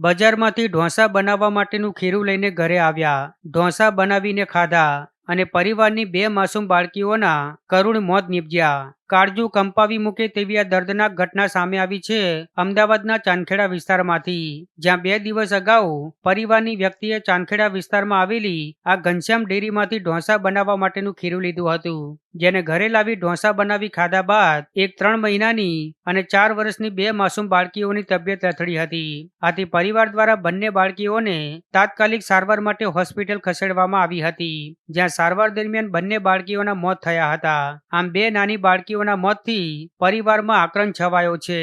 બજારમાંથી ઢોસા બનાવવા માટેનું ખીરું લઈને ઘરે આવ્યા. ઢોસા બનાવીને ખાધા અને પરિવારની 2 માસૂમ બાળકીઓના કરુણ મોત નીપજ્યા. કાળજું કંપાવી મૂકે તેવી આ દર્દનાક ઘટના સામે આવી છે અમદાવાદના ચાંદખેડા વિસ્તારમાંથી, જ્યાં 2 દિવસ અગાઉ પરિવારની વ્યક્તિએ ચાંદખેડા વિસ્તારમાં આવેલી આ ઘનશ્યામ ડેરીમાંથી ઢોસા બનાવવા માટેનું ખીરું લીધું હતું, જેને ઘરે લાવી ઢોસા બનાવી ખાધા બાદ એક 3 મહિનાની અને 4 વર્ષની 2 માસૂમ બાળકીઓની તબિયત લથડી હતી. આથી પરિવાર દ્વારા બંને બાળકીઓને તાત્કાલિક સારવાર માટે હોસ્પિટલ ખસેડવામાં આવી હતી, જ્યાં સારવાર દરમિયાન બંને બાળકીઓના મોત થયા હતા. આમ 2 નાની બાળકીઓના મોતથી પરિવારમાં આક્રંદ છવાયો છે.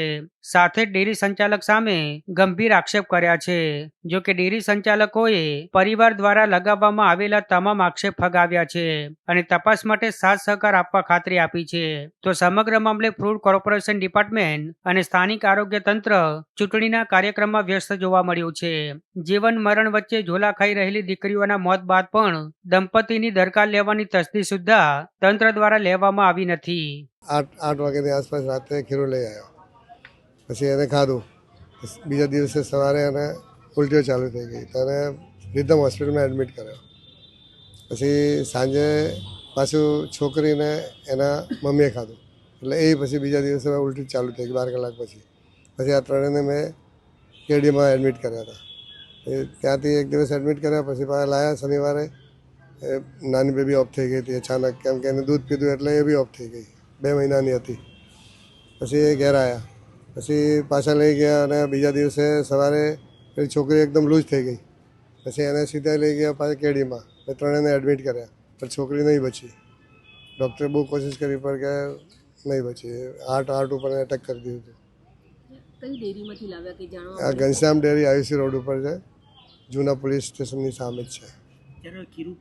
સાથે જ ડેરી સંચાલક સામે ગંભીર આક્ષેપ કર્યા છે. જો કે ડેરી સંચાલકોએ પરિવાર દ્વારા લગાવવામાં આવેલા તમામ આક્ષેપ ફગાવ્યા છે અને તપાસ માટે સાથ સહકાર આપવા ખાતરી આપી છે. તો સમગ્ર મામલે ફૂડ કોર્પોરેશન ડિપાર્ટમેન્ટ અને સ્થાનિક આરોગ્ય તંત્ર ચૂંટણીના કાર્યક્રમમાં વ્યસ્ત જોવા મળ્યું છે. જીવન મરણ વચ્ચે ઝોલા ખાઈ રહેલી દીકરીઓના મોત બાદ પણ દંપતીની દરકાર લેવાની તસ્દી સુદ્ધા તંત્ર દ્વારા લેવામાં આવી નથી. 8 વાગ્યાની આસપાસ રાત્રે ખીરું લઈ આવ્યો, પછી એને ખાધું. બીજા દિવસે સવારે એને ઉલટીઓ ચાલુ થઈ ગઈ તો એને રીધમ હોસ્પિટલમાં એડમિટ કર્યો. પછી સાંજે પાછું છોકરીને એના મમ્મીએ ખાધું, એટલે એ પછી બીજા દિવસે ઉલટી ચાલુ થઈ ગઈ 12 કલાક પછી. પછી આ ત્રણેયને મેં કેડીમાં એડમિટ કર્યા હતા. ત્યાંથી એક દિવસ એડમિટ કર્યા, પછી પાછા લાયા શનિવારે. નાની બેબી ઓફ થઈ ગઈ હતી અચાનક, કેમ કે એને દૂધ પીધું એટલે એ બી ઓફ થઈ ગઈ, 2 મહિનાની હતી. પછી એ ઘેર આવ્યા, પછી પાછા લઈ ગયા અને બીજા દિવસે સવારે પેલી છોકરી એકદમ લૂઝ થઈ ગઈ. પછી એને સીધા લઈ ગયા પાછા કેડીમાં, ત્રણેયને એડમિટ કર્યા, પણ છોકરી નહીં બચી. ડૉક્ટરે બહુ કોશિશ કરી પણ કે નહીં બચી, હાર્ટ ઉપર એટેક કરી દીધું હતું. કઈ ડેરીમાંથી લાવ્યા કે જાણવા? આ ઘનશ્યામ ડેરી આયુસી રોડ ઉપર છે, જૂના પોલીસ સ્ટેશનની સામે જ છે. ખીરું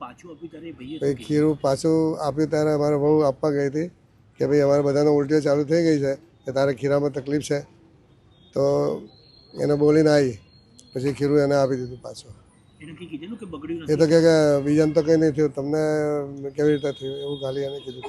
પાછું આપ્યું ત્યારે અમારે બહુ આપવા ગઈ હતી કે ભાઈ અમારે બધાને ઉલટીઓ ચાલુ થઈ ગઈ છે, કે તારે ખીરામાં તકલીફ છે, તો એને બોલીને આવી. પછી ખીરું એને આપી દીધું પાછું. એ તો કે બીજાને તો કંઈ નહીં થયું, તમને કેવી રીતે થયું એવું ખાલી એને કીધું.